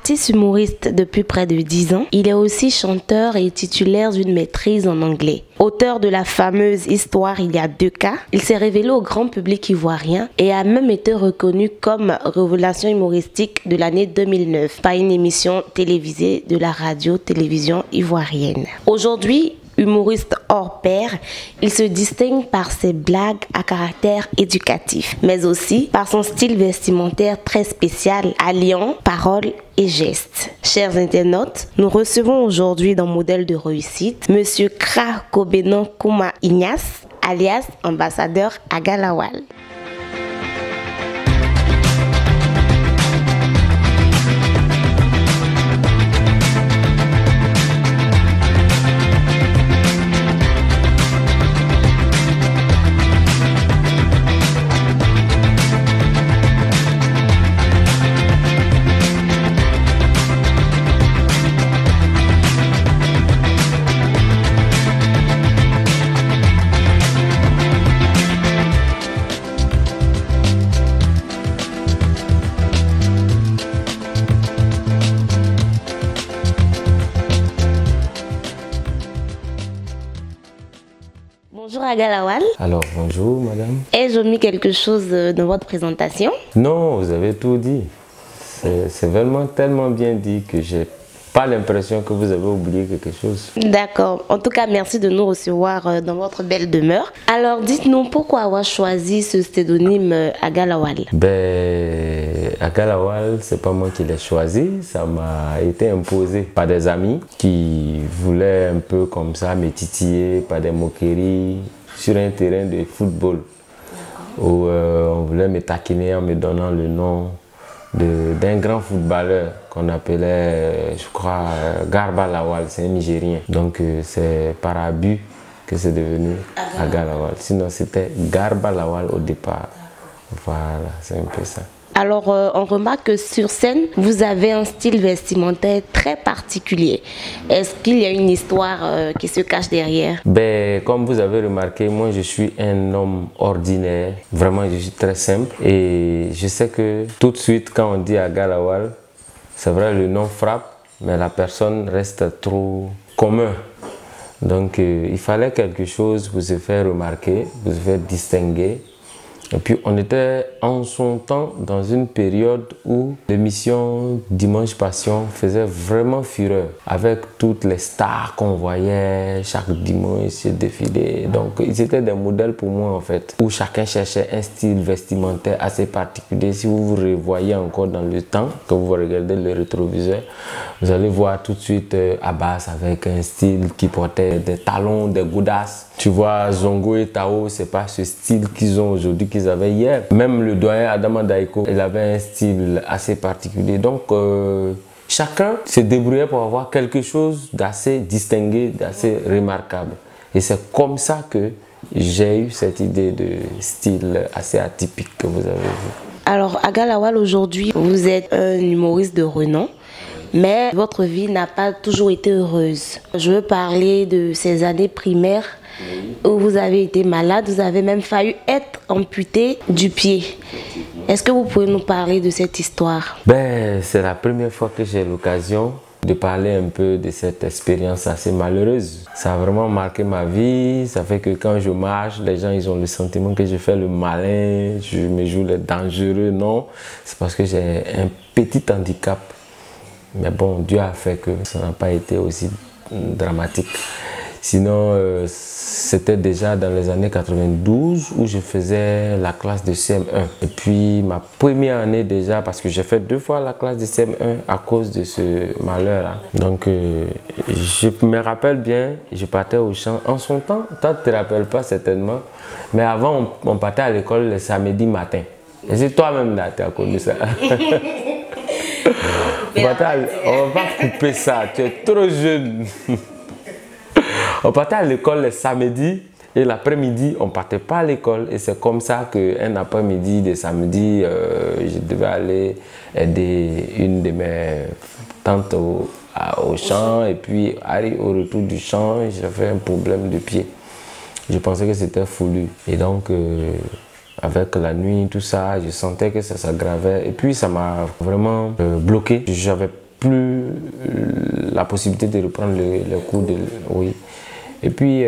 Artiste humoriste depuis près de 10 ans, il est aussi chanteur et titulaire d'une maîtrise en anglais. Auteur de la fameuse Histoire il y a 2 cas, il s'est révélé au grand public ivoirien et a même été reconnu comme révélation humoristique de l'année 2009 par une émission télévisée de la radio-télévision ivoirienne. Aujourd'hui, humoriste hors pair, il se distingue par ses blagues à caractère éducatif, mais aussi par son style vestimentaire très spécial, alliant paroles et gestes. Chers internautes, nous recevons aujourd'hui dans Modèle de réussite Monsieur Kra Kobenon Kouma Ignace, alias ambassadeur Aga Lawal. Bonjour Aga Lawal. Alors, bonjour madame. Ai-je omis quelque chose dans votre présentation? Non, vous avez tout dit. C'est vraiment tellement bien dit que j'ai pas l'impression que vous avez oublié quelque chose. D'accord. En tout cas, merci de nous recevoir dans votre belle demeure. Alors, dites-nous pourquoi avoir choisi ce pseudonyme Aga Lawal? Aga Lawal, c'est pas moi qui l'ai choisi, ça m'a été imposé par des amis qui voulaient un peu comme ça me titiller par des moqueries sur un terrain de football où on voulait me taquiner en me donnant le nom d'un grand footballeur qu'on appelait, je crois, Garba Lawal, c'est un Nigérien. Donc c'est par abus que c'est devenu Aga Lawal. Sinon c'était Garba Lawal au départ. Voilà, c'est un peu ça. Alors, on remarque que sur scène, vous avez un style vestimentaire très particulier. Est-ce qu'il y a une histoire qui se cache derrière? Comme vous avez remarqué, moi je suis un homme ordinaire. Vraiment, je suis très simple. Et je sais que tout de suite, quand on dit Aga Lawal, c'est vrai, le nom frappe, mais la personne reste trop commun. Donc, il fallait quelque chose pour se faire remarquer, pour se faire distinguer. Et puis on était en son temps dans une période où l'émission Dimanche Passion faisait vraiment fureur avec toutes les stars qu'on voyait chaque dimanche se défiler. Donc ils étaient des modèles pour moi en fait, où chacun cherchait un style vestimentaire assez particulier. Si vous vous revoyez encore dans le temps, quand vous regardez le rétroviseur, vous allez voir tout de suite Abbas avec un style qui portait des talons, des goudasses. Tu vois, Zongo et Tao, c'est pas ce style qu'ils ont aujourd'hui qu'ils avaient hier. Même le doyen Adama Daiko, il avait un style assez particulier. Donc, chacun se débrouillait pour avoir quelque chose d'assez distingué, d'assez remarquable. Et c'est comme ça que j'ai eu cette idée de style assez atypique que vous avez vu. Alors, Aga Lawal, aujourd'hui, vous êtes un humoriste de renom. Mais votre vie n'a pas toujours été heureuse. Je veux parler de ces années primaires où vous avez été malade, vous avez même failli être amputé du pied. Est-ce que vous pouvez nous parler de cette histoire? C'est la première fois que j'ai l'occasion de parler un peu de cette expérience assez malheureuse. Ça a vraiment marqué ma vie. Ça fait que quand je marche, les gens ils ont le sentiment que je fais le malin, je me joue le dangereux. Non, c'est parce que j'ai un petit handicap. Mais bon, Dieu a fait que ça n'a pas été aussi dramatique. Sinon, c'était déjà dans les années 92 où je faisais la classe de CM1. Et puis ma première année déjà, parce que j'ai fait 2 fois la classe de CM1 à cause de ce malheur-là. Donc je me rappelle bien, je partais au champ. En son temps, toi tu ne te rappelles pas certainement, mais avant on partait à l'école le samedi matin. Et c'est toi-même là, tu as connu ça. On va pas couper ça, tu es trop jeune. On partait à l'école le samedi et l'après-midi, on ne partait pas à l'école. Et c'est comme ça qu'un après-midi de samedi, je devais aller aider une de mes tantes au champ. Et puis, au retour du champ, j'avais un problème de pied. Je pensais que c'était foulu. Et donc, avec la nuit, tout ça, je sentais que ça s'aggravait. Et puis, ça m'a vraiment bloqué. J'avais plus la possibilité de reprendre le cours de... Oui. Et puis,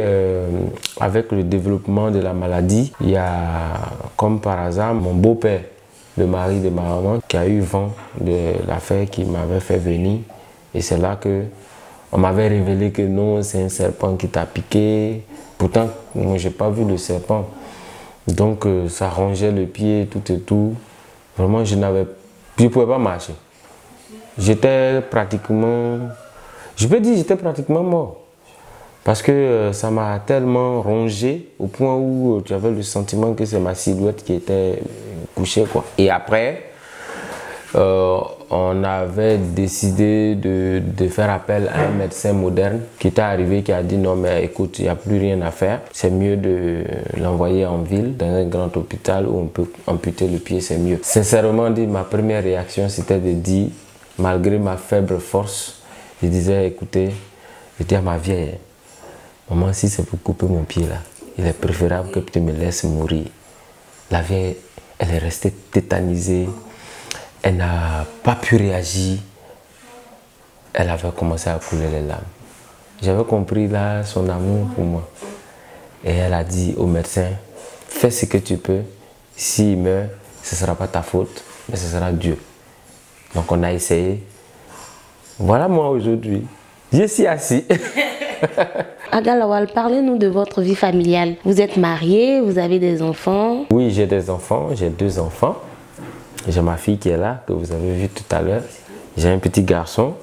avec le développement de la maladie, il y a, comme par hasard, mon beau-père, le mari de ma maman, qui a eu vent de l'affaire qui m'avait fait venir. Et c'est là que on m'avait révélé que non, c'est un serpent qui t'a piqué. Pourtant, moi, je n'ai pas vu le serpent. Donc, ça rongeait le pied, tout et tout. Vraiment, je ne pouvais pas marcher. J'étais pratiquement... Je peux dire que j'étais pratiquement mort. Parce que ça m'a tellement rongé au point où tu avais le sentiment que c'est ma silhouette qui était couchée, quoi. Et après, on avait décidé de faire appel à un médecin moderne qui était arrivé, qui a dit non mais écoute, il n'y a plus rien à faire. C'est mieux de l'envoyer en ville, dans un grand hôpital où on peut amputer le pied, c'est mieux. Sincèrement dit, ma première réaction c'était de dire, malgré ma faible force, je disais écoutez, je dis à ma vieille, maman, si c'est pour couper mon pied là, il est préférable que tu me laisses mourir. La vieille, elle est restée tétanisée. Elle n'a pas pu réagir. Elle avait commencé à couler les larmes. J'avais compris là son amour pour moi. Et elle a dit au médecin, fais ce que tu peux. S'il meurt, ce ne sera pas ta faute, mais ce sera Dieu. Donc on a essayé. Voilà moi aujourd'hui. Je suis assis. Aga Lawal, parlez-nous de votre vie familiale. Vous êtes marié, vous avez des enfants? Oui, j'ai des enfants, j'ai 2 enfants. J'ai ma fille qui est là, que vous avez vu tout à l'heure. J'ai un petit garçon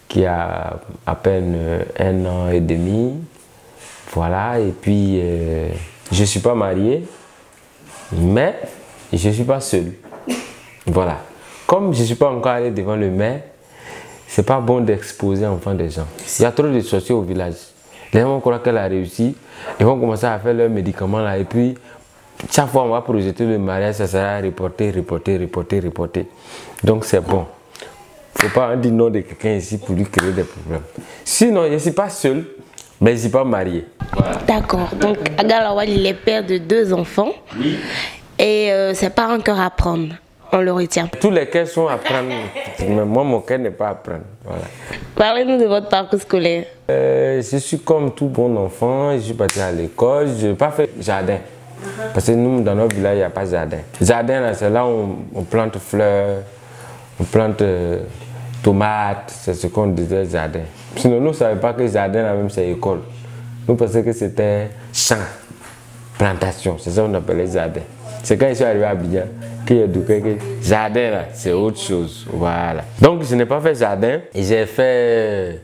qui a à peine 1 an et demi. Voilà, et puis je ne suis pas marié, mais je ne suis pas seul. Voilà. Comme je ne suis pas encore allé devant le maire, ce n'est pas bon d'exposer enfant des gens. Il y a trop de sorciers au village. Les gens vont croire qu'elle a réussi, ils vont commencer à faire leurs médicaments là, et puis chaque fois on va projeter le mariage, ça sera reporté. Donc c'est bon. Il ne faut pas dire non de quelqu'un ici pour lui créer des problèmes. Sinon, je ne suis pas seul, mais je ne suis pas marié. Voilà. D'accord. Donc Aga Lawal, il est père de 2 enfants. Oui. Et c'est pas un cœur à prendre. On le retient. Tous les cœurs sont à prendre, mais moi mon cœur n'est pas à prendre. Voilà. Parlez-nous de votre parcours scolaire. Je suis comme tout bon enfant, je suis parti à l'école, je n'ai pas fait jardin. Parce que nous, dans notre village, il n'y a pas de jardin. Jardin, c'est là où on plante fleurs, on plante tomates, c'est ce qu'on disait jardin. Sinon, nous ne savions pas que jardin, là même, c'est école. Nous pensions que c'était champ, plantation, c'est ça qu'on appelait jardin. C'est quand je suis arrivé à Abidjan qu'il y a que jardin, là, c'est autre chose. Voilà. Donc, je n'ai pas fait jardin et j'ai fait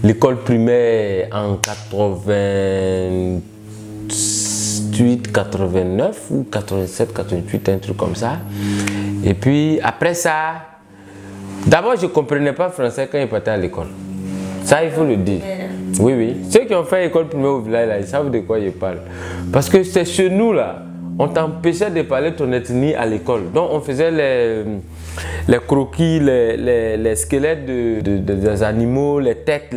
l'école primaire en 88, 89 ou 87, 88, un truc comme ça. Et puis après ça, d'abord je ne comprenais pas français quand ils partaient à l'école. Ça, il faut le dire. Oui, oui. Ceux qui ont fait école primaire au village, là, ils savent de quoi ils parlent. Parce que c'est chez nous, là, on t'empêchait de parler de ton ethnie à l'école. Donc on faisait les croquis, les squelettes des animaux, les têtes,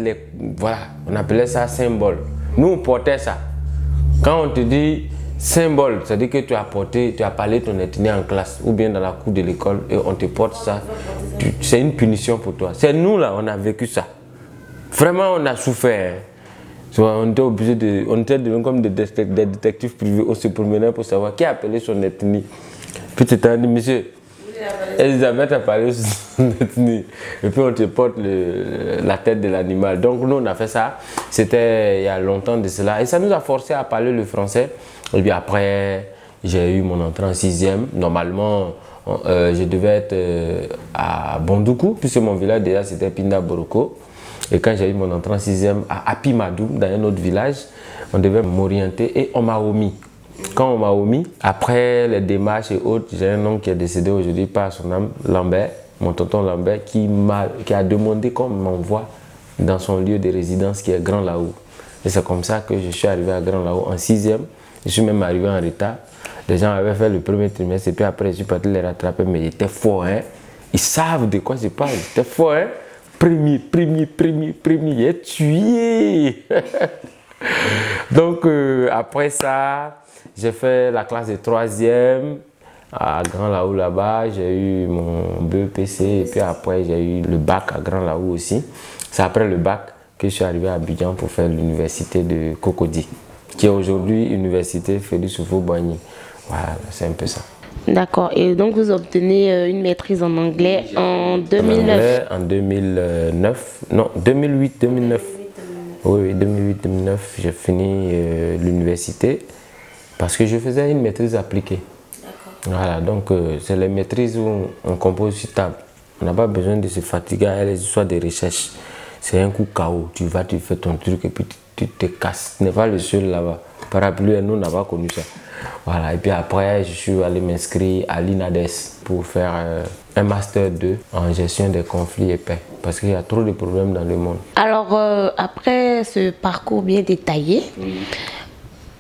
voilà. On appelait ça symbole. Nous, on portait ça. Quand on te dit symbole, c'est-à-dire que tu as parlé ton ethnie en classe ou bien dans la cour de l'école et on te porte ça, c'est une punition pour toi. C'est nous là, on a vécu ça. Vraiment, on a souffert. On était obligé on était devenus comme des détectives privés, on se promenait pour savoir qui a appelé son ethnie. Puis tu t'as dit, monsieur, Elisabeth a parlé de son ethnie. Et puis on te porte la tête de l'animal. Donc nous on a fait ça, c'était il y a longtemps de cela. Et ça nous a forcé à parler le français. Et puis après, j'ai eu mon entrée en 6e. Normalement, je devais être à Bondoukou, puisque mon village déjà c'était Pinda Boroko. Et quand j'ai eu mon entrée en 6e à Apimadou, dans un autre village, on devait m'orienter et on m'a omis. Quand on m'a omis, après les démarches et autres, j'ai un oncle qui est décédé aujourd'hui par son âme, Lambert, mon tonton Lambert, qui a demandé qu'on m'envoie dans son lieu de résidence qui est Grand Laou. Et c'est comme ça que je suis arrivé à Grand Laou en 6e. Je suis même arrivé en retard. Les gens avaient fait le premier trimestre et puis après je suis parti les rattraper, mais j'étais fort, hein. Ils savent de quoi je parle, j'étais fort, hein. Premier, j'ai tué. Donc après ça, j'ai fait la classe de 3e. à Grand Laou là-bas, j'ai eu mon BEPC et puis après j'ai eu le bac à Grand Laou aussi. C'est après le bac que je suis arrivé à Abidjan pour faire l'université de Cocody, qui est aujourd'hui l'université Félix Houphouët-Boigny. Voilà, c'est un peu ça. D'accord. Et donc vous obtenez une maîtrise en anglais en 2009. En 2009, non, 2008-2009. Oui, 2008-2009, j'ai fini l'université parce que je faisais une maîtrise appliquée. Voilà, donc c'est les maîtrises où on compose sur table. On n'a pas besoin de se fatiguer à les histoires de recherche. C'est un coup KO. Tu vas, tu fais ton truc et puis tu te casses. Tu n'es pas le seul là-bas. Parapluie, nous, on n'a pas connu ça. Voilà, et puis après, je suis allé m'inscrire à l'INADES pour faire un Master 2 en gestion des conflits et paix. Parce qu'il y a trop de problèmes dans le monde. Alors, après ce parcours bien détaillé,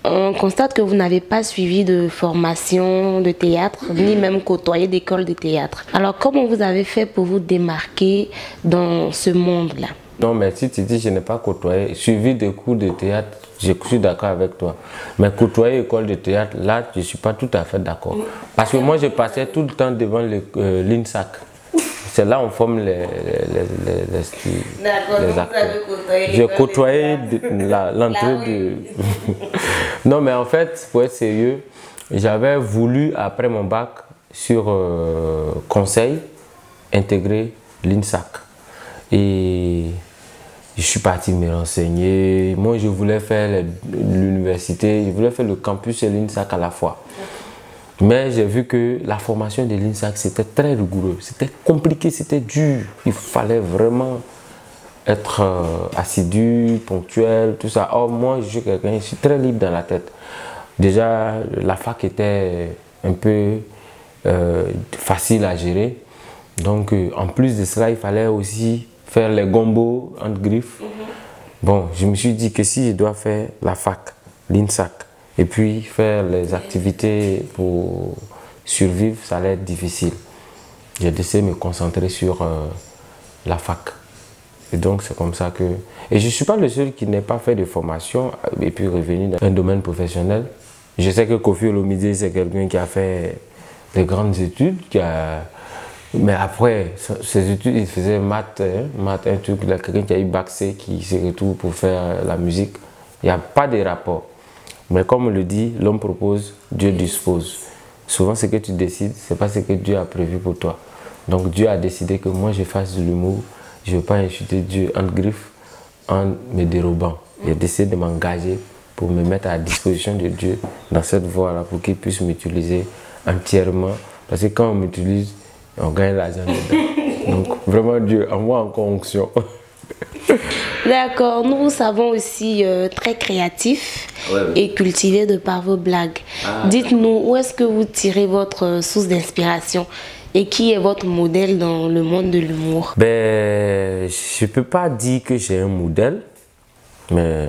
on constate que vous n'avez pas suivi de formation de théâtre, ni même côtoyé d'école de théâtre. Alors, comment vous avez fait pour vous démarquer dans ce monde-là? Non, mais si tu dis que je n'ai pas côtoyé, suivi des cours de théâtre, je suis d'accord avec toi. Mais côtoyer école de théâtre, là, je ne suis pas tout à fait d'accord. Parce que moi, je passais tout le temps devant l'INSAC. C'est là où on forme les acteurs. Je côtoyais l'entrée de... Non, mais en fait, pour être sérieux, j'avais voulu, après mon bac, sur conseil, intégrer l'INSAC. Et je suis parti me renseigner. Moi, je voulais faire l'université, je voulais faire le campus et l'INSAC à la fois. Mais j'ai vu que la formation de l'INSAC, c'était très rigoureux, c'était compliqué, c'était dur. Il fallait vraiment être assidu, ponctuel, tout ça. Or, moi, je suis quelqu'un, je suis très libre dans la tête. Déjà, la fac était un peu facile à gérer. Donc, en plus de cela, il fallait aussi faire les gombos entre griffes. Bon, je me suis dit que si je dois faire la fac, l'INSAC, et puis faire les activités pour survivre, ça allait être difficile. J'ai décidé de me concentrer sur la fac. Et donc c'est comme ça que... Et je ne suis pas le seul qui n'ait pas fait de formation et puis revenu dans un domaine professionnel. Je sais que Kofi Olomide, c'est quelqu'un qui a fait de grandes études, mais après ses études, il faisait maths, un truc, quelqu'un qui a eu bac C, qui se retrouve pour faire la musique. Il n'y a pas de rapport. Mais comme on le dit, l'homme propose, Dieu dispose. Souvent, ce que tu décides, ce n'est pas ce que Dieu a prévu pour toi. Donc Dieu a décidé que moi, je fasse de l'humour. Je ne veux pas insulter Dieu entre griffes en me dérobant. J'ai décidé de m'engager pour me mettre à la disposition de Dieu dans cette voie-là pour qu'il puisse m'utiliser entièrement. Parce que quand on m'utilise, on gagne l'argent dedans. Donc vraiment Dieu, envoie encore onction. D'accord, nous savons aussi très créatif et cultivé de par vos blagues. Dites-nous, où est-ce que vous tirez votre source d'inspiration et qui est votre modèle dans le monde de l'humour? Ben, je ne peux pas dire que j'ai un modèle, mais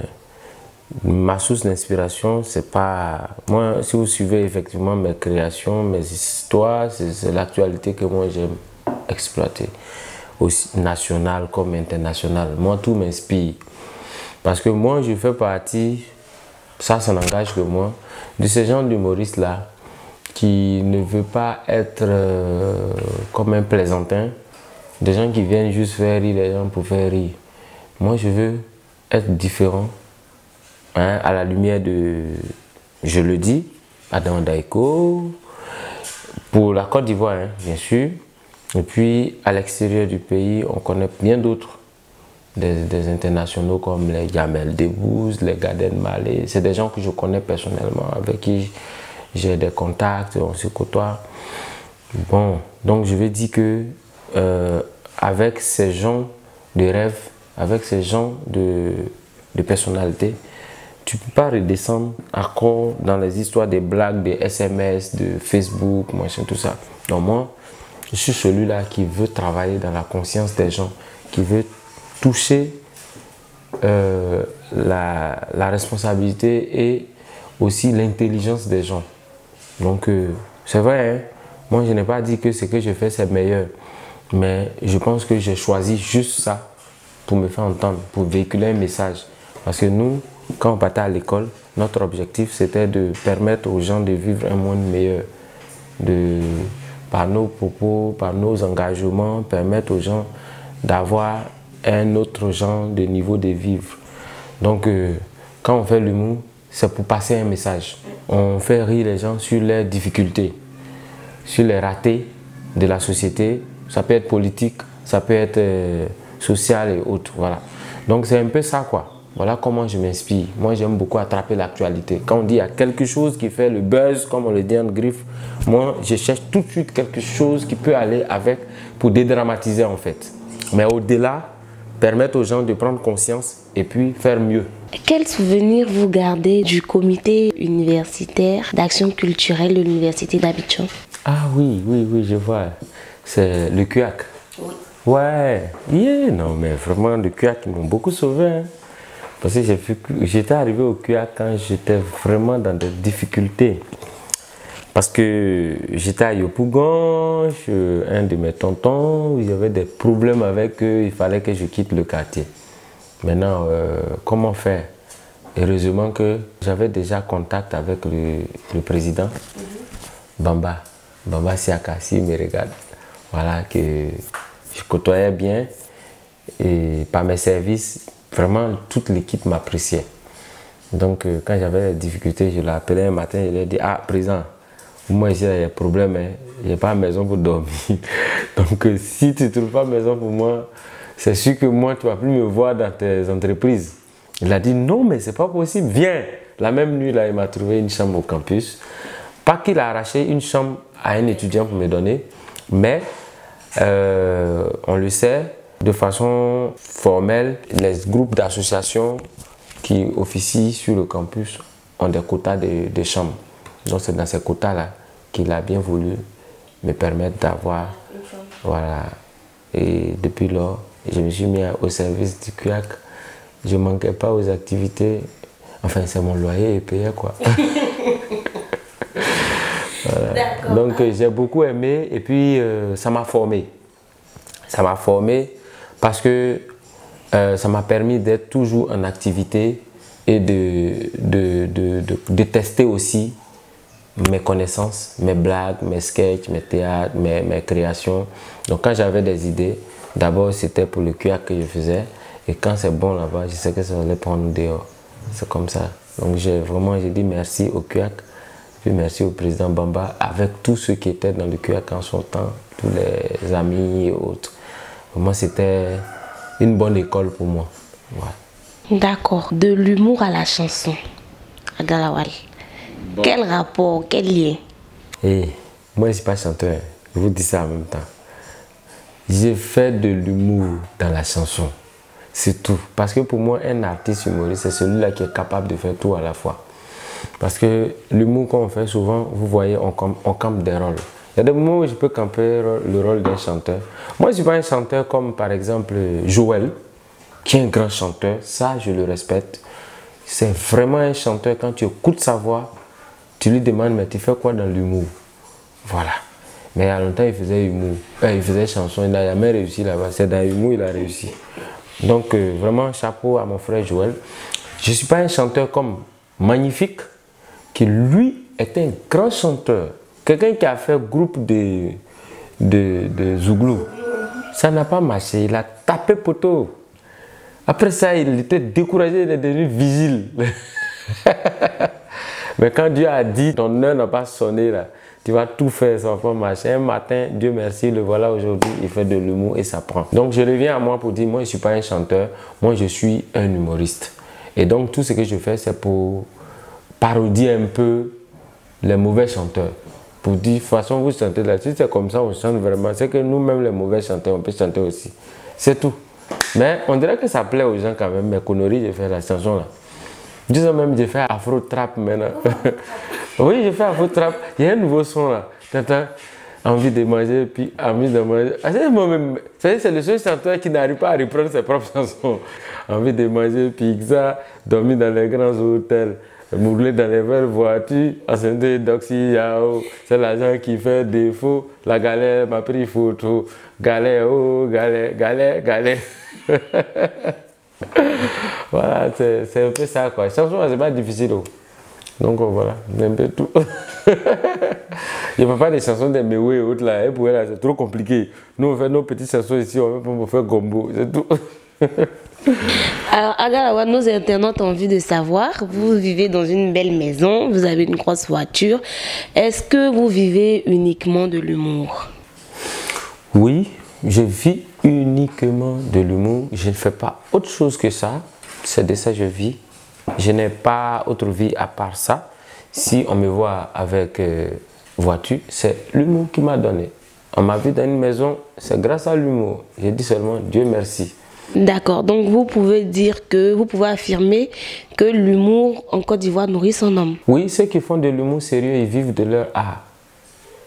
ma source d'inspiration, c'est pas... Moi, si vous suivez effectivement mes créations, mes histoires, c'est l'actualité que moi j'aime exploiter. Aussi national comme international. Moi, tout m'inspire. Parce que moi, je fais partie, ça n'engage que moi, de ces gens d'humoristes-là qui ne veut pas être comme un plaisantin. Des gens qui viennent juste faire rire les gens pour faire rire. Moi, je veux être différent, hein, à la lumière de, je le dis, Adam Daiko, pour la Côte d'Ivoire, hein, bien sûr. Et puis, à l'extérieur du pays, on connaît bien d'autres, des internationaux comme les Jamel Debbouze, les Gad Elmaleh. C'est des gens que je connais personnellement, avec qui j'ai des contacts, on se côtoie. Bon, donc je vais dire que avec ces gens de rêve, avec ces gens de personnalité, tu ne peux pas redescendre encore dans les histoires des blagues, des SMS, de Facebook, machin, tout ça. Donc moi, je suis celui-là qui veut travailler dans la conscience des gens, qui veut toucher la responsabilité et aussi l'intelligence des gens. Donc c'est vrai, hein? Moi je n'ai pas dit que ce que je fais c'est meilleur, mais je pense que j'ai choisi juste ça pour me faire entendre, pour véhiculer un message. Parce que nous, quand on partait à l'école, notre objectif c'était de permettre aux gens de vivre un monde meilleur. par nos propos, par nos engagements, permettre aux gens d'avoir un autre genre de niveau de vivre. Donc, quand on fait l'humour, c'est pour passer un message. On fait rire les gens sur leurs difficultés, sur les ratés de la société. Ça peut être politique, ça peut être social et autres. Voilà. Donc, c'est un peu ça, quoi. Voilà comment je m'inspire. Moi, j'aime beaucoup attraper l'actualité. Quand on dit il y a quelque chose qui fait le buzz, comme on le dit en griffe, moi, je cherche tout de suite quelque chose qui peut aller avec pour dédramatiser, en fait. Mais au-delà, permettre aux gens de prendre conscience et puis faire mieux. Quel souvenir vous gardez du comité universitaire d'action culturelle de l'université d'Abidjan? Ah oui, je vois. C'est le CUAC. Oui. Ouais, non mais vraiment le CUAC, ils m'ont beaucoup sauvé. Hein. Parce que j'étais arrivé au CUAC quand j'étais vraiment dans des difficultés. Parce que j'étais à Yopougon, un de mes tontons, il y avait des problèmes avec eux, il fallait que je quitte le quartier. Maintenant, comment faire? Heureusement que j'avais déjà contact avec le président, Bamba Siaka, s'il me regarde. Voilà, que je côtoyais bien et par mes services, vraiment toute l'équipe m'appréciait. Donc, quand j'avais des difficultés, je l'ai appelé un matin, je lui ai dit, ah, président, moi ici, il y a des problèmes, hein. Il n'y a pas de maison pour dormir. Donc, si tu ne trouves pas de maison pour moi, c'est sûr que moi, tu ne vas plus me voir dans tes entreprises. Il a dit, non, mais c'est pas possible, viens. La même nuit, là, il m'a trouvé une chambre au campus. Pas qu'il a arraché une chambre à un étudiant pour me donner, mais on le sait, de façon formelle, les groupes d'associations qui officient sur le campus ont des quotas de chambres. Donc, c'est dans ces quotas-là qu'il a bien voulu me permettre d'avoir. Voilà. Et depuis lors, je me suis mis au service du CUAC. Je ne manquais pas aux activités. Enfin, c'est mon loyer payé, quoi. Voilà. Donc, j'ai beaucoup aimé et puis ça m'a formé. Ça m'a formé parce que ça m'a permis d'être toujours en activité et de tester aussi mes connaissances, mes blagues, mes sketchs, mes théâtres, mes créations. Donc quand j'avais des idées, d'abord c'était pour le CUAC que je faisais. Et quand c'est bon là-bas, je sais que ça allait prendre dehors. C'est comme ça. Donc j'ai dit merci au CUAC, puis merci au président Bamba, avec tous ceux qui étaient dans le CUAC en son temps, tous les amis et autres. Vraiment c'était une bonne école pour moi. Ouais. D'accord. De l'humour à la chanson, à Galawal. Bon. Quel rapport, quel lien? Moi, je ne suis pas chanteur. Je vous dis ça en même temps. J'ai fait de l'humour dans la chanson. C'est tout. Parce que pour moi, un artiste humoriste, c'est celui-là qui est capable de faire tout à la fois. Parce que l'humour qu'on fait souvent, vous voyez, on campe des rôles. Il y a des moments où je peux camper le rôle d'un chanteur. Moi, je ne suis pas un chanteur comme par exemple Joël, qui est un grand chanteur. Ça, je le respecte. C'est vraiment un chanteur, quand tu écoutes sa voix, tu lui demandes, mais tu fais quoi dans l'humour? Voilà. Mais il y a longtemps, il faisait humour. Il faisait chanson, il n'a jamais réussi là-bas. C'est dans l'humour qu'il a réussi. Donc, vraiment, chapeau à mon frère Joël. Je ne suis pas un chanteur comme Magnifique, qui lui est un grand chanteur. Quelqu'un qui a fait groupe de Zouglou. Ça n'a pas marché. Il a tapé poteau. Après ça, il était découragé, il est devenu vigile. Mais quand Dieu a dit, ton heure n'a pas sonné, là, tu vas tout faire, ça va pas marcher. Un matin, Dieu merci, le voilà aujourd'hui, il fait de l'humour et ça prend. Donc je reviens à moi pour dire, moi je ne suis pas un chanteur, moi je suis un humoriste. Et donc tout ce que je fais, c'est pour parodier un peu les mauvais chanteurs. Pour dire, de toute façon, vous chantez là-dessus, c'est comme ça, on chante vraiment. C'est que nous-mêmes, les mauvais chanteurs, on peut chanter aussi. C'est tout. Mais on dirait que ça plaît aux gens quand même. Mais conneries, j'ai fait la chanson là. Disons même, j'ai fait Afro Trap maintenant. Oui, j'ai fait Afro Trap. Il y a un nouveau son là. T'entends? Envie de manger, puis envie de manger. C'est le seul chanteur qui n'arrive pas à reprendre ses propres chansons. Envie de manger pizza, dormir dans les grands hôtels, mougler dans les belles voitures, ascender d'oxy yao. C'est l'argent qui fait défaut. La galère m'a pris photo. Galère, oh, galère, galère, galère. Voilà, c'est un peu ça quoi. Chanson, c'est pas difficile. Oh. Donc voilà, un peu tout. Je ne fais pas des chansons des Mewé et autres là. Et pour elle, c'est trop compliqué. Nous, on fait nos petites chansons ici, on fait gombo. C'est tout. Alors, Agalawa, nos internautes ont envie de savoir, vous vivez dans une belle maison, vous avez une grosse voiture. Est-ce que vous vivez uniquement de l'humour? Oui, je vis uniquement de l'humour. Je ne fais pas autre chose que ça. C'est de ça que je vis. Je n'ai pas autre vie à part ça. Si on me voit avec voiture, c'est l'humour qui m'a donné. On m'a vu dans une maison, c'est grâce à l'humour. J'ai dit seulement Dieu merci. D'accord, donc vous pouvez affirmer que l'humour en Côte d'Ivoire nourrit son homme. Oui, ceux qui font de l'humour sérieux, ils vivent de leur art.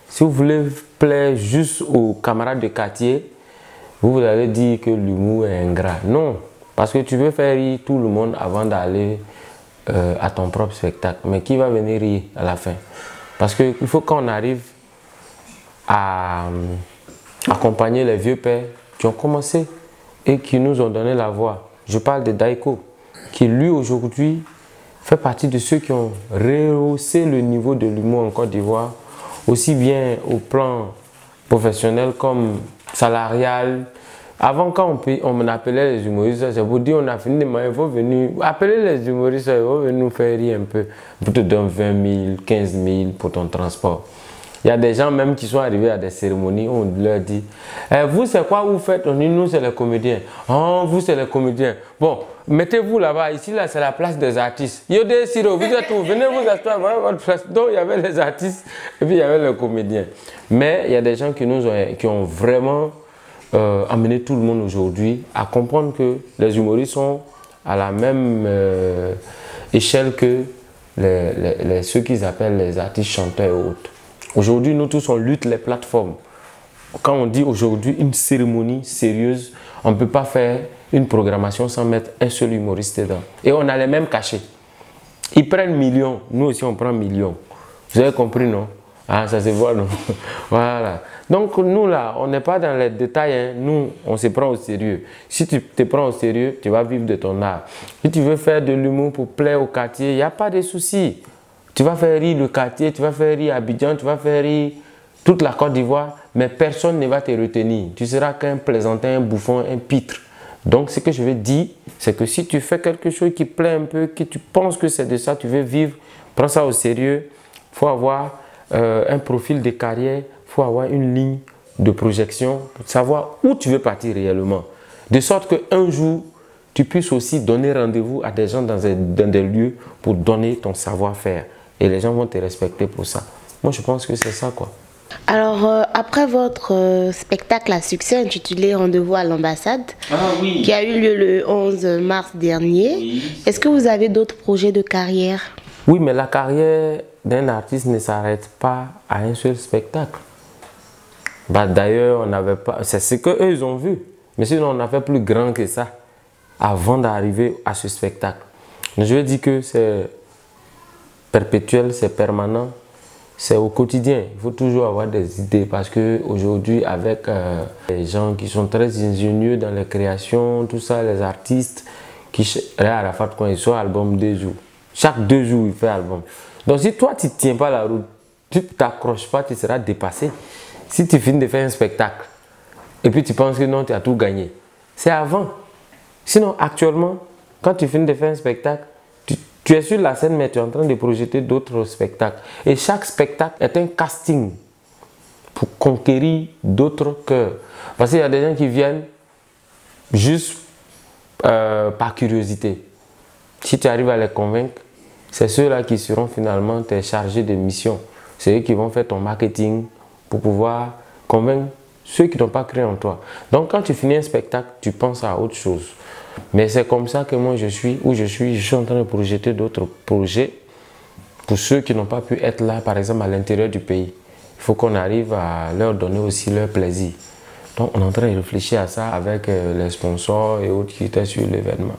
Si vous voulez plaire juste aux camarades de quartier, vous allez dire que l'humour est ingrat. Non, parce que tu veux faire rire tout le monde avant d'aller à ton propre spectacle. Mais qui va venir rire à la fin? Parce qu'il faut qu'on arrive à accompagner les vieux pères qui ont commencé et qui nous ont donné la voix. Je parle de Daiko, qui lui aujourd'hui fait partie de ceux qui ont rehaussé le niveau de l'humour en Côte d'Ivoire, aussi bien au plan professionnel comme salarial. Avant, quand on appelait les humoristes, c'est pour dire on a fini de manger, il faut venir appeler les humoristes, il faut venir nous faire rire un peu. Pour te donner 20 000, 15 000 pour ton transport. Il y a des gens même qui sont arrivés à des cérémonies où on leur dit vous, c'est quoi vous faites? On dit nous, c'est les comédiens. Oh, vous, c'est les comédiens. Bon, mettez-vous là-bas. Ici, là, c'est la place des artistes. Yodé Siro, vous êtes où? Venez vous asseoir à votre place. Donc, il y avait les artistes et puis il y avait les comédiens. Mais il y a des gens qui ont vraiment amené tout le monde aujourd'hui à comprendre que les humoristes sont à la même échelle que ceux qu'ils appellent les artistes chanteurs et autres. Aujourd'hui, nous tous, on lutte les plateformes. Quand on dit aujourd'hui une cérémonie sérieuse, on ne peut pas faire une programmation sans mettre un seul humoriste dedans. Et on a les mêmes cachets. Ils prennent millions, nous aussi on prend millions. Vous avez compris, non? Ah, ça se voit, non? Voilà. Donc nous là, on n'est pas dans les détails, hein. Nous, on se prend au sérieux. Si tu te prends au sérieux, tu vas vivre de ton art. Si tu veux faire de l'humour pour plaire au quartier, il n'y a pas de souci. Tu vas faire rire le quartier, tu vas faire rire Abidjan, tu vas faire rire toute la Côte d'Ivoire, mais personne ne va te retenir. Tu seras qu'un plaisantin, un bouffon, un pitre. Donc ce que je veux dire, c'est que si tu fais quelque chose qui plaît un peu, que tu penses que c'est de ça, tu veux vivre, prends ça au sérieux. Il faut avoir un profil de carrière, il faut avoir une ligne de projection pour savoir où tu veux partir réellement. De sorte qu'un jour, tu puisses aussi donner rendez-vous à des gens dans des lieux pour donner ton savoir-faire. Et les gens vont te respecter pour ça. Moi, je pense que c'est ça, quoi. Alors, après votre spectacle à succès intitulé Rendez-vous à l'ambassade, qui a eu lieu le 11 mars dernier, est-ce que vous avez d'autres projets de carrière? Oui, mais la carrière d'un artiste ne s'arrête pas à un seul spectacle. Bah, d'ailleurs, on n'avait pas... C'est ce qu'eux, ils ont vu. Mais sinon, on a fait plus grand que ça avant d'arriver à ce spectacle. Mais je veux dire que c'est perpétuel, c'est permanent, c'est au quotidien. Il faut toujours avoir des idées parce qu'aujourd'hui, avec les gens qui sont très ingénieux dans les créations, tout ça, les artistes, à la fin quand ils sortent album 2 jours. Chaque 2 jours, il fait album. Donc si toi, tu ne tiens pas la route, tu ne t'accroches pas, tu seras dépassé. Si tu finis de faire un spectacle et puis tu penses que non, tu as tout gagné, c'est avant. Sinon, actuellement, quand tu finis de faire un spectacle, tu es sur la scène, mais tu es en train de projeter d'autres spectacles. Et chaque spectacle est un casting pour conquérir d'autres cœurs. Parce qu'il y a des gens qui viennent juste par curiosité. Si tu arrives à les convaincre, c'est ceux-là qui seront finalement tes chargés de mission. C'est eux qui vont faire ton marketing pour pouvoir convaincre ceux qui n'ont pas cru en toi. Donc quand tu finis un spectacle, tu penses à autre chose. Mais c'est comme ça que moi je suis en train de projeter d'autres projets pour ceux qui n'ont pas pu être là, par exemple à l'intérieur du pays. Il faut qu'on arrive à leur donner aussi leur plaisir. Donc on est en train de réfléchir à ça avec les sponsors et autres qui étaient sur l'événement.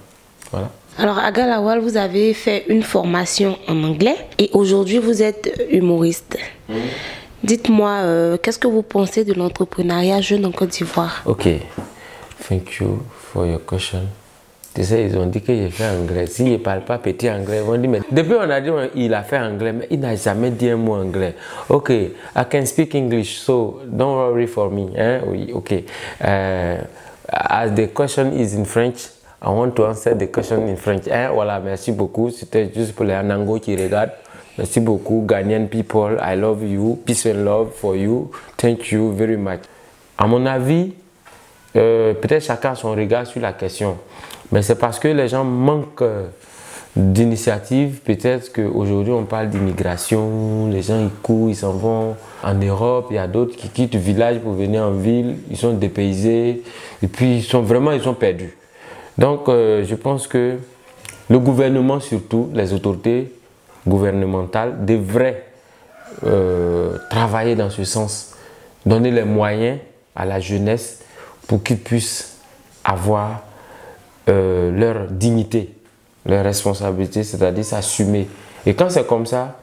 Voilà. Alors Agalawal, vous avez fait une formation en anglais et aujourd'hui vous êtes humoriste. Dites-moi, qu'est-ce que vous pensez de l'entrepreneuriat jeune en Côte d'Ivoire? Ok, thank you for your question. Tu sais, ils ont dit que j'ai fait anglais. S'il ne parle pas petit anglais, ils vont dire, mais depuis on a dit qu'il a fait anglais, mais il n'a jamais dit un mot anglais. Ok, I can speak English, so don't worry for me. Hein? Oui, ok. As the question is in French, I want to answer the question in French. Hein? Voilà, merci beaucoup. C'était juste pour les Anango qui regardent. Merci beaucoup, Ghanaian people. I love you. Peace and love for you. Thank you very much. À mon avis, peut-être chacun a son regard sur la question. Mais c'est parce que les gens manquent d'initiative. Peut-être qu'aujourd'hui on parle d'immigration, les gens ils courent, ils s'en vont en Europe. Il y a d'autres qui quittent le village pour venir en ville, ils sont dépaysés et puis ils sont perdus. Donc je pense que le gouvernement, surtout les autorités gouvernementales, devraient travailler dans ce sens, donner les moyens à la jeunesse pour qu'ils puissent avoir leur dignité, leur responsabilité, c'est-à-dire s'assumer. Et quand c'est comme ça,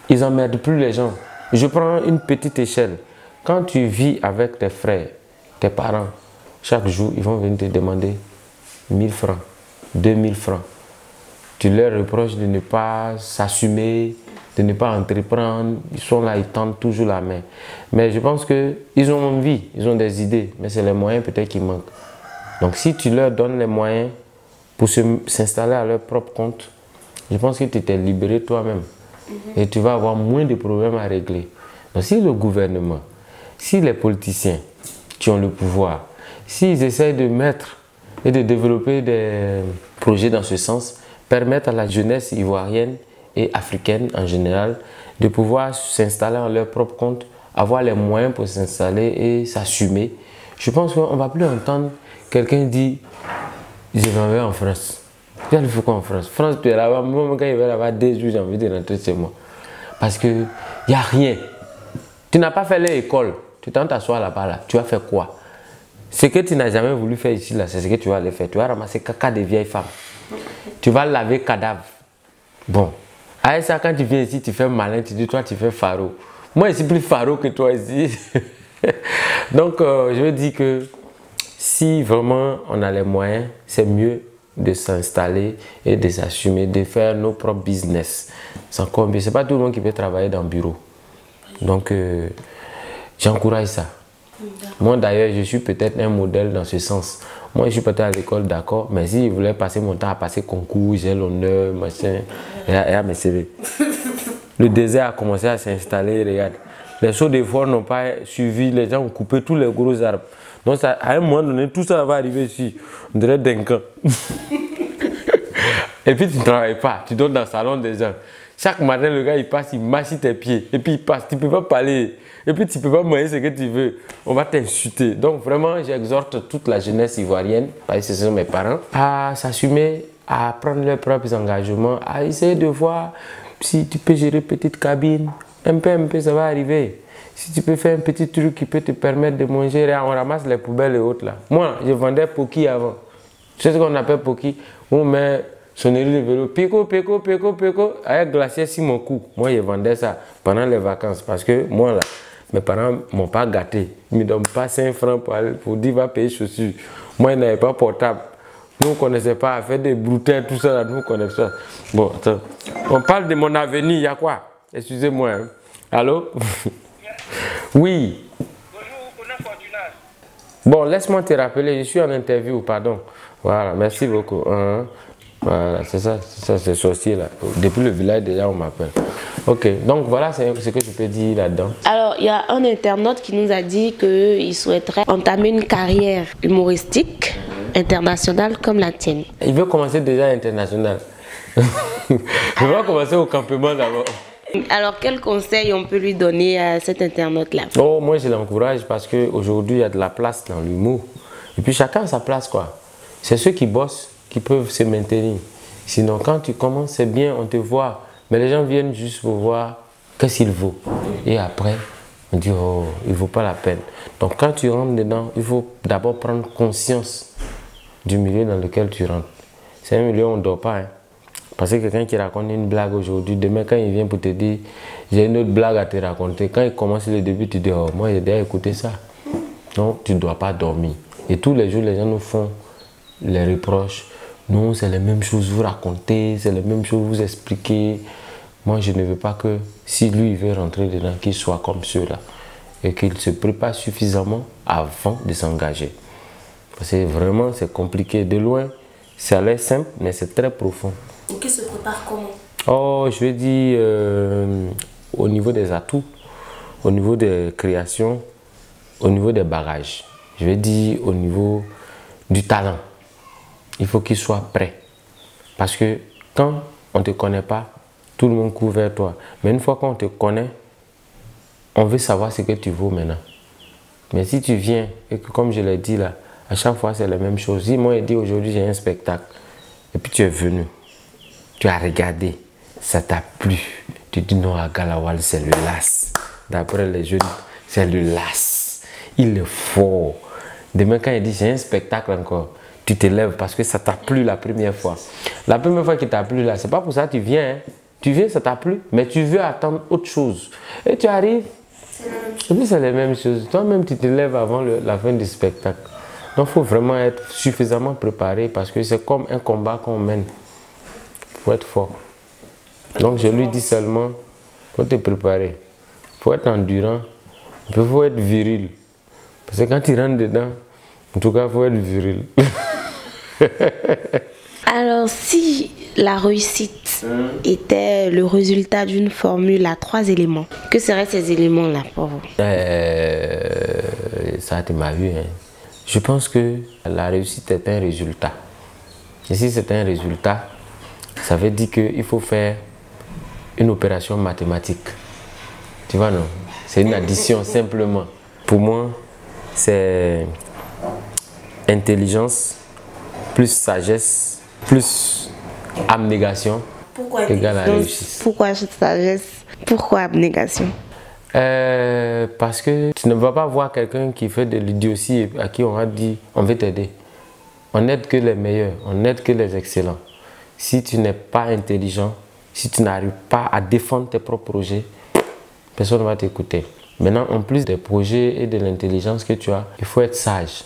ils n'emmerdent plus les gens. Je prends une petite échelle. Quand tu vis avec tes frères, tes parents, chaque jour, ils vont venir te demander 1000 francs, 2000 francs. Tu leur reproches de ne pas s'assumer, de ne pas entreprendre. Ils sont là, ils tendent toujours la main. Mais je pense qu'ils ont envie, ils ont des idées, mais c'est les moyens peut-être qui manquent. Donc si tu leur donnes les moyens pour s'installer à leur propre compte, je pense que tu t'es libéré toi-même. Et tu vas avoir moins de problèmes à régler. Donc si le gouvernement, si les politiciens qui ont le pouvoir, s'ils essayent de mettre et de développer des projets dans ce sens, permettre à la jeunesse ivoirienne et africaine en général de pouvoir s'installer à leur propre compte, avoir les moyens pour s'installer et s'assumer, je pense qu'on ne va plus entendre quelqu'un dire « je m'en vais en France ». Tu vas le faire quoi en France? France, tu es là-bas, même quand il va là-bas 2 jours, j'ai envie de rentrer chez moi. Parce qu'il n'y a rien. Tu n'as pas fait l'école, tu t'en t'assois là-bas, là. Tu vas faire quoi? Ce que tu n'as jamais voulu faire ici, là, c'est ce que tu vas aller faire. Tu vas ramasser caca des vieilles femmes. Tu vas laver cadavres. Bon. Avec ça, quand tu viens ici, tu fais malin, tu dis, toi, tu fais pharo. Moi, je suis plus pharo que toi ici. Donc, je veux dire que si vraiment on a les moyens, c'est mieux de s'installer et de s'assumer, de faire nos propres business. C'est encore mieux. Ce n'est pas tout le monde qui peut travailler dans le bureau. Donc, j'encourage ça. Moi, d'ailleurs, je suis peut-être un modèle dans ce sens. Moi, je suis peut-être à l'école, d'accord, mais si je voulais passer mon temps à passer concours, j'ai l'honneur, machin, regarde mes CV. Le désert a commencé à s'installer, regarde. Les chauds de forts n'ont pas suivi, les gens ont coupé tous les gros arbres. Donc, ça, à un moment donné, tout ça va arriver ici. On dirait d'un camp. Et puis, tu ne travailles pas, tu dors dans le salon des gens. Chaque matin, le gars, il passe, il mâche tes pieds. Et puis, il passe, tu ne peux pas parler. Et puis, tu ne peux pas manger ce que tu veux. On va t'insulter. Donc, vraiment, j'exhorte toute la jeunesse ivoirienne, parce que ce sont mes parents, à s'assumer, à prendre leurs propres engagements, à essayer de voir si tu peux gérer une petite cabine. Un peu, ça va arriver. Si tu peux faire un petit truc qui peut te permettre de manger, on ramasse les poubelles et autres là. Moi, je vendais Poki avant. Tu sais ce qu'on appelle Poki? On met sonnerie de vélo, péco, péco, péco, péco, avec glacier sur mon cou. Moi, je vendais ça pendant les vacances parce que moi, là, mes parents ne m'ont pas gâté. Ils ne me donnent pas 5 francs pour dire va payer chaussures. Moi, je n'avais pas portable. Nous, on ne connaissait pas faire des broutelles, tout ça, là, nous, on connaissait ça. Bon, attends. On parle de mon avenir, il y a quoi? Excusez-moi. Hein. Allô? Oui. Bonjour, Kona Fortunas. Bon, laisse-moi te rappeler, je suis en interview, pardon. Voilà, merci beaucoup. Voilà, c'est ça, c'est sorcier là. Depuis le village, déjà, on m'appelle. Ok, donc voilà ce que je peux dire là-dedans. Alors, il y a un internaute qui nous a dit qu'il souhaiterait entamer une carrière humoristique internationale comme la tienne. Il veut commencer déjà international. Il va commencer au campement d'abord. Alors, quel conseil on peut lui donner à cet internaute-là? Oh, moi, je l'encourage parce qu'aujourd'hui, il y a de la place dans l'humour. Et puis, chacun a sa place, quoi. C'est ceux qui bossent qui peuvent se maintenir. Sinon, quand tu commences, c'est bien, on te voit. Mais les gens viennent juste pour voir qu'est-ce qu'il vaut. Et après, on dit, oh, il ne vaut pas la peine. Donc, quand tu rentres dedans, il faut d'abord prendre conscience du milieu dans lequel tu rentres. C'est un milieu où on ne dort pas. Hein. Parce que quelqu'un qui raconte une blague aujourd'hui, demain, quand il vient pour te dire, j'ai une autre blague à te raconter, quand il commence le début, tu dis, oh, moi, j'ai déjà écouté ça. Non, tu ne dois pas dormir. Et tous les jours, les gens nous font les reproches. non, c'est les mêmes choses, vous racontez, c'est les mêmes choses, vous expliquez. Moi, je ne veux pas que, si lui il veut rentrer dedans, qu'il soit comme ceux-là. Et qu'il se prépare suffisamment avant de s'engager. Parce que vraiment, c'est compliqué. De loin, ça a l'air simple, mais c'est très profond. Et qu'il se prépare comment? Oh, je vais dire au niveau des atouts, au niveau des créations, au niveau des bagages. Je vais dire au niveau du talent. Il faut qu'il soit prêt. Parce que quand on ne te connaît pas, tout le monde court vers toi. Mais une fois qu'on te connaît, on veut savoir ce que tu vaux maintenant. Mais si tu viens et que, comme je l'ai dit là, à chaque fois c'est la même chose. Si moi je dis aujourd'hui j'ai un spectacle et puis tu es venu, tu as regardé, ça t'a plu. Tu dis non, à Galawal c'est le las. D'après les jeunes, c'est le las. Il est fort. Demain quand il dit j'ai un spectacle encore, tu te lèves parce que ça t'a plu la première fois. La première fois qu'il t'a plu là, c'est pas pour ça que tu viens. Hein. Tu viens, ça t'a plu, mais tu veux attendre autre chose. Et tu arrives, et puis c'est la même chose. Toi-même, tu te lèves avant la fin du spectacle. Donc, il faut vraiment être suffisamment préparé parce que c'est comme un combat qu'on mène. Il faut être fort. Donc, je lui dis seulement, il faut te préparer. Il faut être endurant. Il faut être viril. Parce que quand tu rentres dedans, en tout cas, il faut être viril. Alors, si la réussite était le résultat d'une formule à 3 éléments, que seraient ces éléments-là pour vous? Ça, tu m'as vu. Hein. Je pense que la réussite est un résultat. Et si c'est un résultat, ça veut dire qu'il faut faire une opération mathématique. Tu vois, non? C'est une addition simplement. Pour moi, c'est intelligence plus sagesse plus abnégation égale à réussite. Pourquoi sagesse? Pourquoi abnégation? Parce que tu ne vas pas voir quelqu'un qui fait de l'idiotie à qui on va dire on veut t'aider. On n'aide que les meilleurs, on n'aide que les excellents. Si tu n'es pas intelligent, si tu n'arrives pas à défendre tes propres projets, personne ne va t'écouter. Maintenant, en plus des projets et de l'intelligence que tu as, il faut être sage.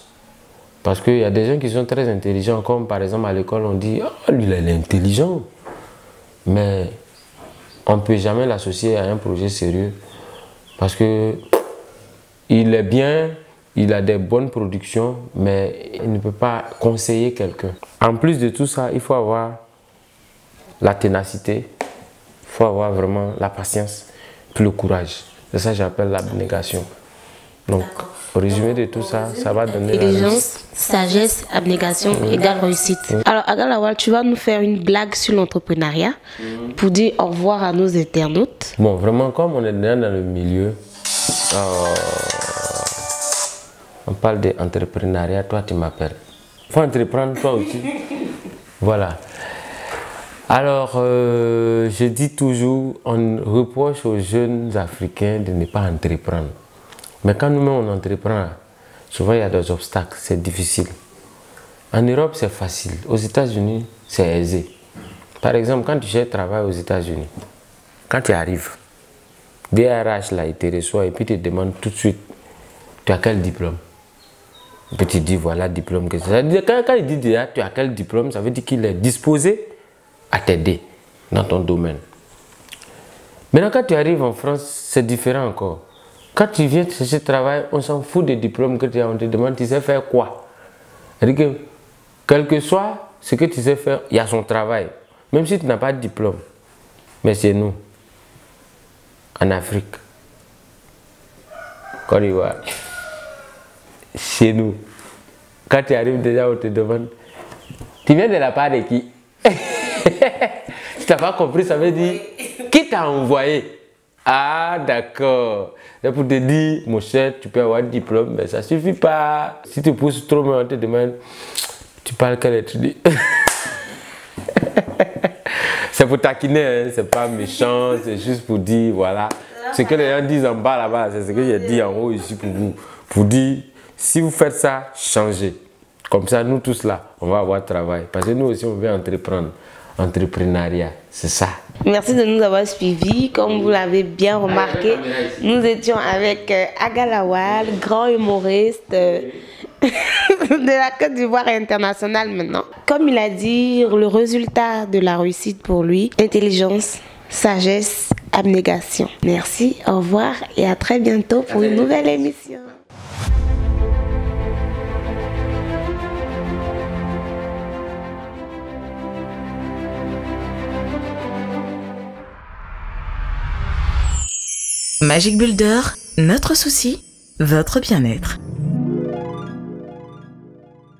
Parce qu'il y a des gens qui sont très intelligents, comme par exemple à l'école, on dit « Ah, lui, il est intelligent ». Mais on ne peut jamais l'associer à un projet sérieux. Parce que il est bien, il a des bonnes productions, mais il ne peut pas conseiller quelqu'un. En plus de tout ça, il faut avoir la ténacité, il faut avoir vraiment la patience, puis le courage. C'est ça que j'appelle l'abnégation. Donc, au résumé de tout ça, ça va donner intelligence, sagesse, abnégation égale réussite. Alors, Agalawal, tu vas nous faire une blague sur l'entrepreneuriat pour dire au revoir à nos internautes. Bon, vraiment, comme on est dans le milieu, on parle d'entrepreneuriat, toi tu m'appelles. Il faut entreprendre toi aussi. Voilà. Alors, je dis toujours, on reproche aux jeunes Africains de ne pas entreprendre. Mais quand nous-mêmes on entreprend, souvent il y a des obstacles, c'est difficile. En Europe, c'est facile. Aux États-Unis, c'est aisé. Par exemple, quand tu cherches travail aux États-Unis, quand tu arrives, DRH là, il te reçoit et puis il te demande tout de suite, tu as quel diplôme? Et puis tu dis, voilà, diplôme que c'est. Quand il dit déjà, tu as quel diplôme, ça veut dire qu'il est disposé à t'aider dans ton domaine. Maintenant, quand tu arrives en France, c'est différent encore. Quand tu viens chercher travail, on s'en fout des diplômes que tu as. On te demande, tu sais faire quoi? C'est-à-dire que, quel que soit ce que tu sais faire, il y a son travail. Même si tu n'as pas de diplôme. Mais c'est nous, en Afrique, Côte d'Ivoire, chez nous, quand tu arrives déjà, on te demande, tu viens de la part de qui? Si tu n'as pas compris, ça veut dire, qui t'a envoyé? Ah, d'accord. C'est pour te dire, mon cher, tu peux avoir un diplôme, mais ça ne suffit pas. Si tu pousses trop, on te demande, tu parles quelle étude? C'est pour taquiner, hein? C'est pas méchant, c'est juste pour dire, voilà. Ce que les gens disent en bas là-bas, c'est ce que j'ai dit en haut ici pour vous. Pour dire, si vous faites ça, changez. Comme ça, nous tous là, on va avoir travail. Parce que nous aussi, on veut entreprendre. Entrepreneuriat, c'est ça. Merci de nous avoir suivis. Comme vous l'avez bien remarqué, nous étions avec Agalawal, grand humoriste, de la Côte d'Ivoire internationale maintenant. Comme il a dit, le résultat de la réussite pour lui, intelligence, sagesse, abnégation. Merci, au revoir et à très bientôt pour une nouvelle émission. Magic Builder, notre souci, votre bien-être.